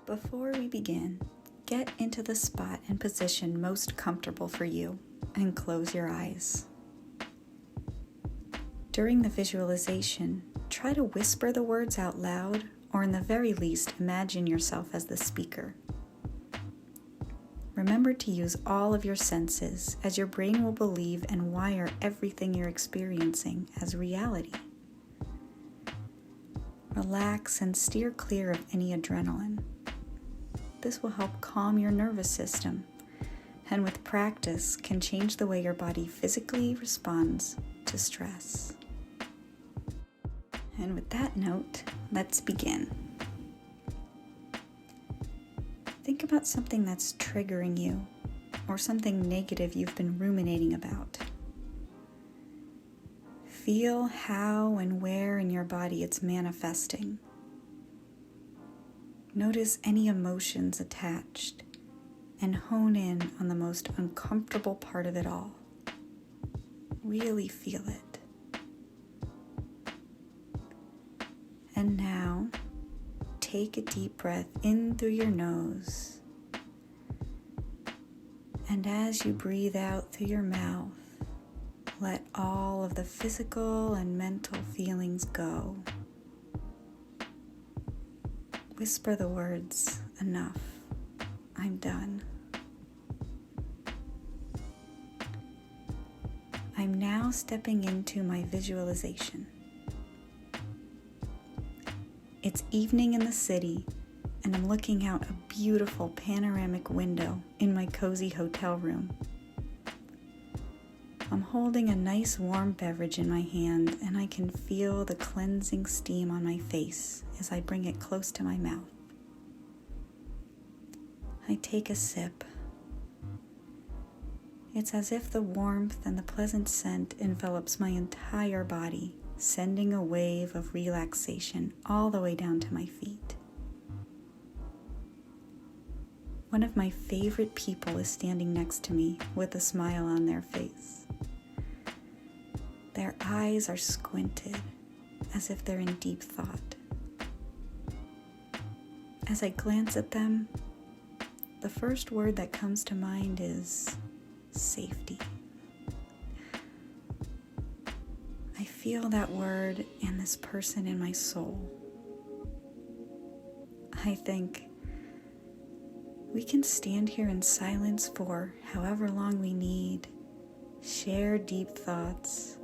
Before we begin, get into the spot and position most comfortable for you and close your eyes. During the visualization, try to whisper the words out loud, or in the very least, imagine yourself as the speaker. Remember to use all of your senses, as your brain will believe and wire everything you're experiencing as reality. Relax and steer clear of any adrenaline. This will help calm your nervous system, and with practice can change the way your body physically responds to stress. And with that note, let's begin. Think about something that's triggering you, or something negative you've been ruminating about. Feel how and where in your body it's manifesting. Notice any emotions attached, and hone in on the most uncomfortable part of it all. Really feel it. And now, take a deep breath in through your nose. And as you breathe out through your mouth, let all of the physical and mental feelings go. Whisper the words, "Enough, I'm done." I'm now stepping into my visualization. It's evening in the city, and I'm looking out a beautiful panoramic window in my cozy hotel room. I'm holding a nice warm beverage in my hand, and I can feel the cleansing steam on my face as I bring it close to my mouth. I take a sip. It's as if the warmth and the pleasant scent envelops my entire body, sending a wave of relaxation all the way down to my feet. One of my favorite people is standing next to me with a smile on their face. Their eyes are squinted, as if they're in deep thought. As I glance at them, the first word that comes to mind is safety. I feel that word and this person in my soul. I think, we can stand here in silence for however long we need, share deep thoughts,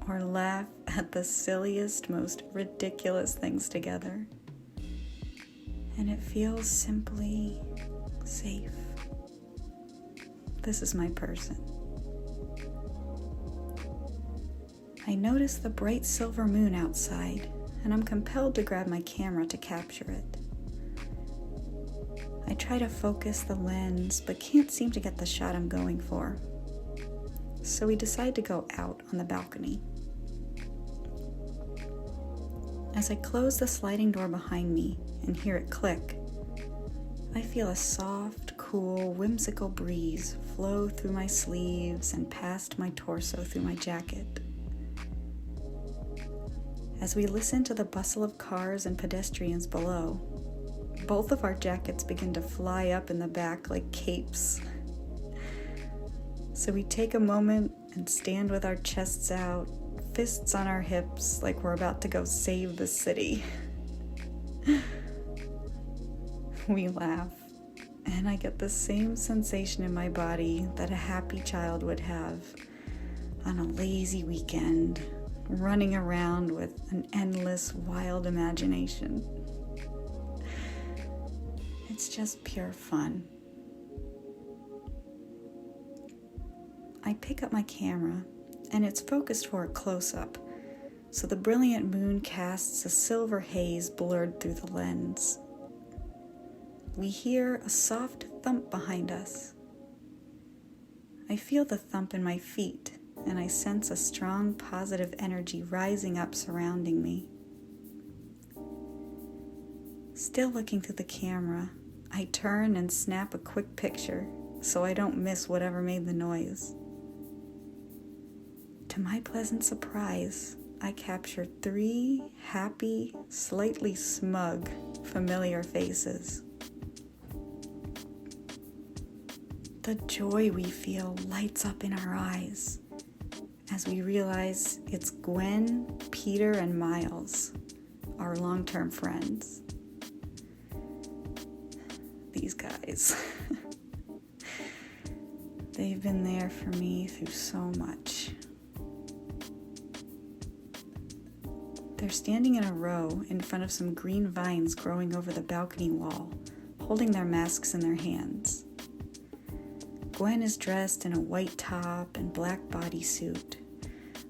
or laugh at the silliest, most ridiculous things together. And it feels simply safe. This is my person. I notice the bright silver moon outside, and I'm compelled to grab my camera to capture it. I try to focus the lens, but can't seem to get the shot I'm going for. So we decide to go out on the balcony. As I close the sliding door behind me and hear it click, I feel a soft, cool, whimsical breeze flow through my sleeves and past my torso through my jacket. As we listen to the bustle of cars and pedestrians below, both of our jackets begin to fly up in the back like capes. So we take a moment and stand with our chests out, fists on our hips, like we're about to go save the city. We laugh, and I get the same sensation in my body that a happy child would have on a lazy weekend, running around with an endless, wild imagination. It's just pure fun. I pick up my camera, and it's focused for a close-up, so the brilliant moon casts a silver haze blurred through the lens. We hear a soft thump behind us. I feel the thump in my feet, and I sense a strong positive energy rising up surrounding me. Still looking through the camera, I turn and snap a quick picture so I don't miss whatever made the noise. To my pleasant surprise, I capture 3 happy, slightly smug, familiar faces. The joy we feel lights up in our eyes as we realize it's Gwen, Peter, and Miles, our long-term friends. These guys. They've been there for me through so much. They're standing in a row in front of some green vines growing over the balcony wall, holding their masks in their hands. Gwen is dressed in a white top and black bodysuit,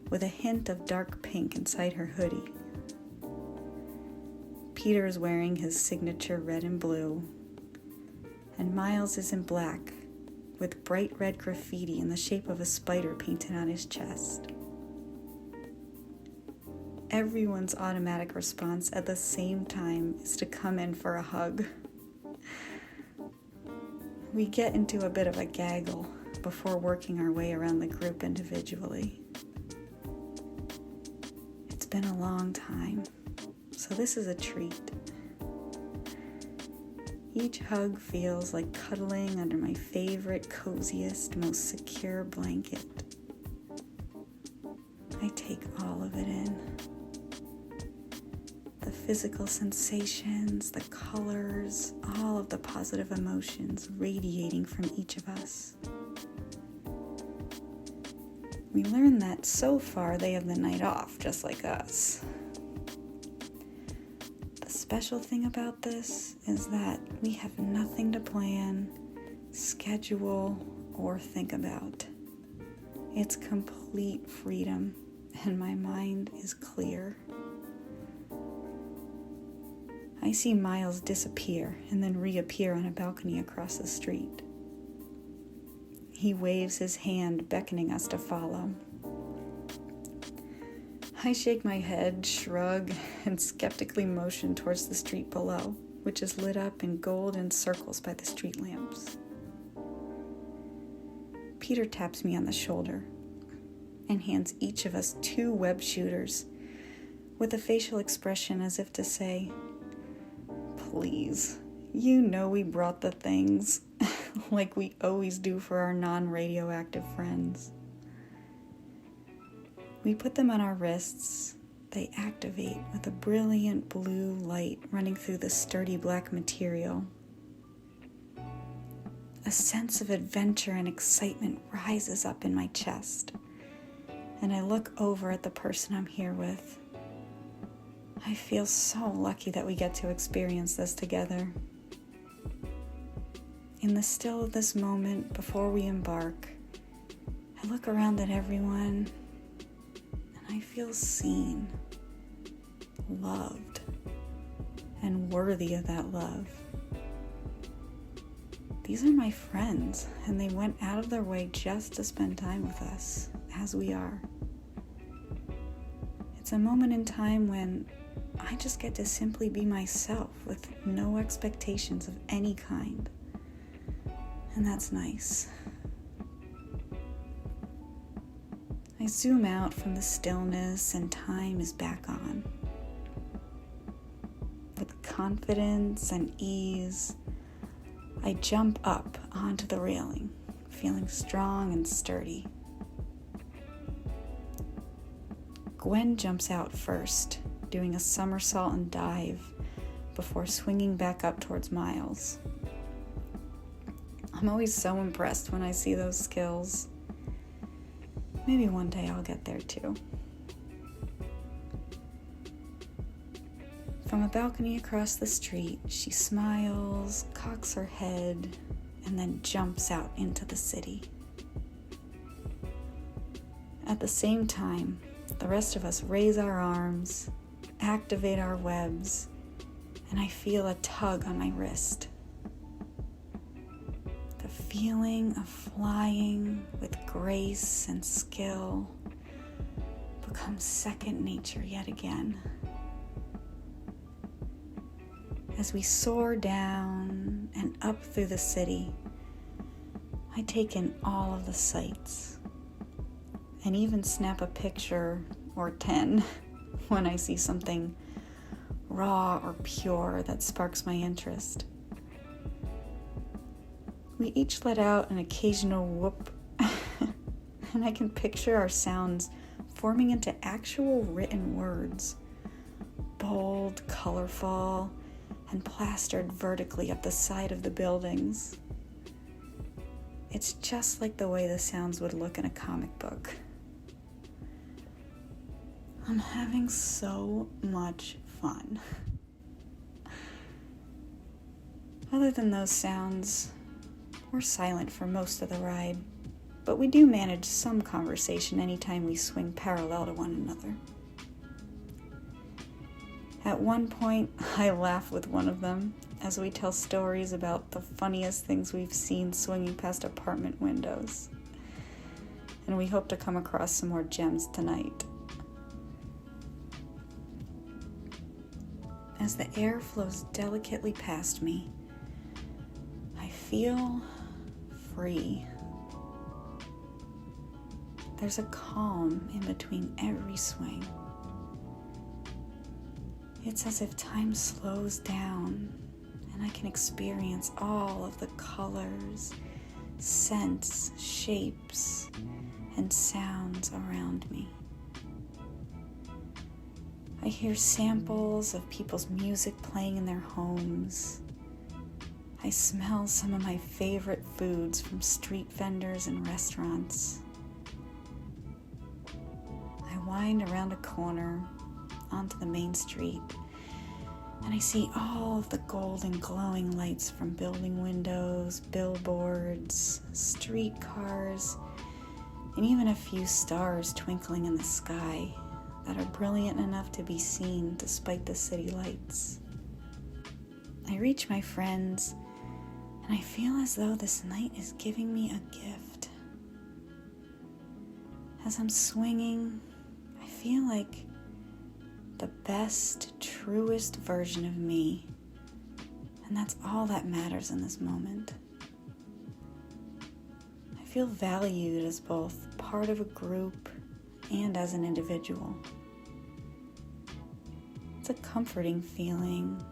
with a hint of dark pink inside her hoodie. Peter is wearing his signature red and blue, and Miles is in black, with bright red graffiti in the shape of a spider painted on his chest. Everyone's automatic response at the same time is to come in for a hug. We get into a bit of a gaggle before working our way around the group individually. It's been a long time, so this is a treat. Each hug feels like cuddling under my favorite, coziest, most secure blanket. I take all of it in. The physical sensations, the colors, all of the positive emotions radiating from each of us. We learn that so far they have the night off, just like us. The special thing about this is that we have nothing to plan, schedule, or think about. It's complete freedom, and my mind is clear. I see Miles disappear and then reappear on a balcony across the street. He waves his hand, beckoning us to follow. I shake my head, shrug, and skeptically motion towards the street below, which is lit up in golden circles by the street lamps. Peter taps me on the shoulder and hands each of us 2 web shooters with a facial expression as if to say, "Please, you know we brought the things," like we always do for our non-radioactive friends. We put them on our wrists. They activate with a brilliant blue light running through the sturdy black material. A sense of adventure and excitement rises up in my chest, and I look over at the person I'm here with. I feel so lucky that we get to experience this together. In the still of this moment before we embark, I look around at everyone and I feel seen, loved, and worthy of that love. These are my friends, and they went out of their way just to spend time with us, as we are. It's a moment in time when I just get to simply be myself with no expectations of any kind. And that's nice. I zoom out from the stillness and time is back on. With confidence and ease, I jump up onto the railing, feeling strong and sturdy. Gwen jumps out first, doing a somersault and dive before swinging back up towards Miles. I'm always so impressed when I see those skills. Maybe one day I'll get there too. From a balcony across the street, she smiles, cocks her head, and then jumps out into the city. At the same time, the rest of us raise our arms, activate our webs, and I feel a tug on my wrist. The feeling of flying with grace and skill becomes second nature yet again. As we soar down and up through the city, I take in all of the sights and even snap a picture or 10 when I see something raw or pure that sparks my interest. We each let out an occasional whoop, and I can picture our sounds forming into actual written words, bold, colorful, and plastered vertically up the side of the buildings. It's just like the way the sounds would look in a comic book. I'm having so much fun. Other than those sounds, we're silent for most of the ride, but we do manage some conversation anytime we swing parallel to one another. At one point, I laugh with one of them as we tell stories about the funniest things we've seen swinging past apartment windows. And we hope to come across some more gems tonight. As the air flows delicately past me, I feel free. There's a calm in between every swing. It's as if time slows down and I can experience all of the colors, scents, shapes, and sounds around me. I hear samples of people's music playing in their homes. I smell some of my favorite foods from street vendors and restaurants. I wind around a corner onto the main street, and I see all of the golden glowing lights from building windows, billboards, streetcars, and even a few stars twinkling in the sky that are brilliant enough to be seen despite the city lights. I reach my friends, and I feel as though this night is giving me a gift. As I'm swinging, I feel like the best, truest version of me, and that's all that matters in this moment. I feel valued as both part of a group and as an individual. It's a comforting feeling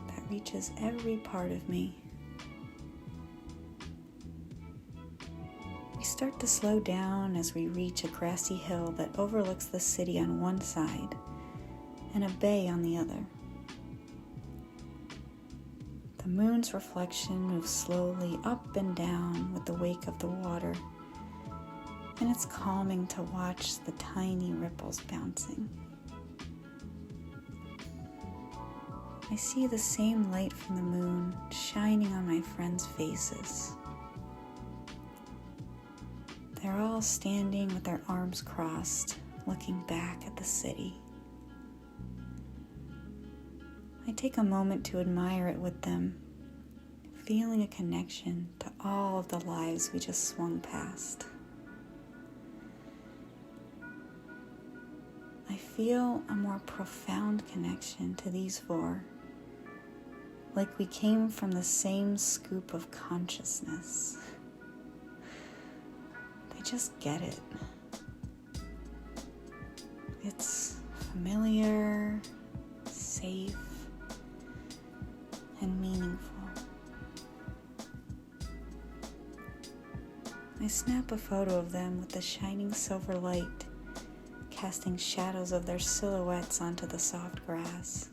that reaches every part of me. We start to slow down as we reach a grassy hill that overlooks the city on one side and a bay on the other. The moon's reflection moves slowly up and down with the wake of the water, and it's calming to watch the tiny ripples bouncing. I see the same light from the moon shining on my friends' faces. They're all standing with their arms crossed, looking back at the city. I take a moment to admire it with them, feeling a connection to all of the lives we just swung past. I feel a more profound connection to these four, like we came from the same scoop of consciousness. They just get it. It's familiar, safe, and meaningful. I snap a photo of them with the shining silver light, casting shadows of their silhouettes onto the soft grass.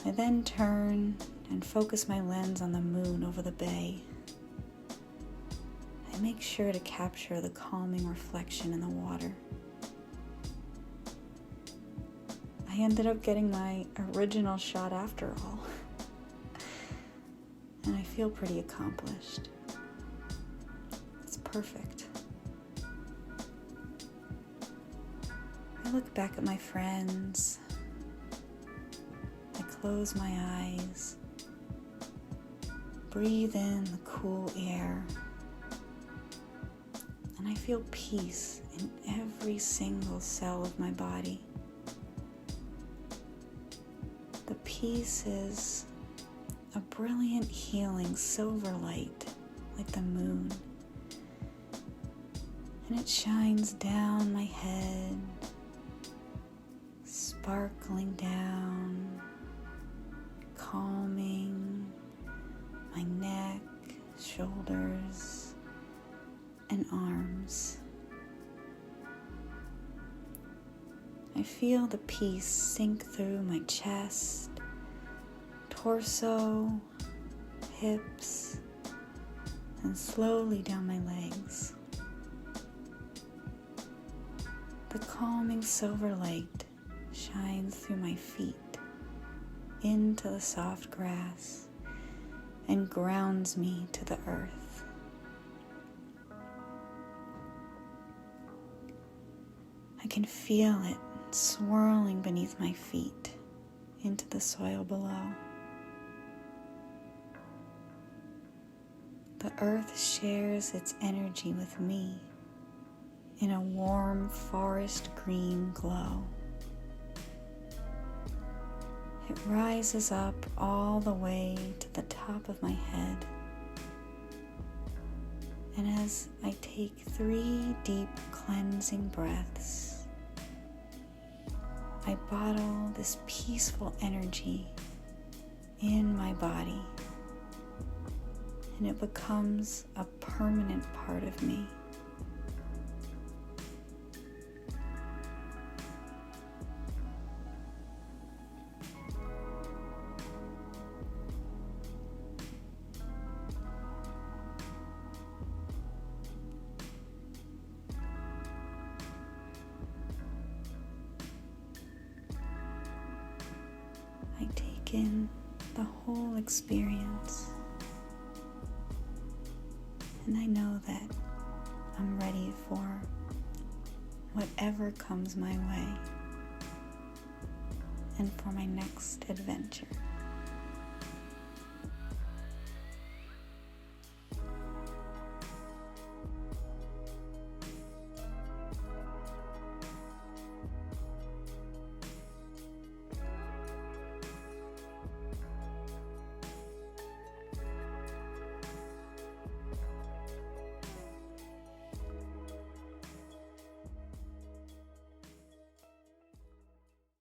I then turn and focus my lens on the moon over the bay. I make sure to capture the calming reflection in the water. I ended up getting my original shot after all, and I feel pretty accomplished. It's perfect. I look back at my friends. I close my eyes, breathe in the cool air, and I feel peace in every single cell of my body. The peace is a brilliant healing silver light like the moon. and it shines down my head, sparkling down, calming my neck, shoulders, and arms. I feel the peace sink through my chest, torso, hips, and slowly down my legs. The calming silver light shines through my feet into the soft grass and grounds me to the earth. I can feel it swirling beneath my feet into the soil below. The earth shares its energy with me in a warm forest green glow. It rises up all the way to the top of my head. And as I take 3 deep cleansing breaths, I bottle this peaceful energy in my body, and it becomes a permanent part of me. I take in the whole experience, and I know that I'm ready for whatever comes my way and for my next adventure.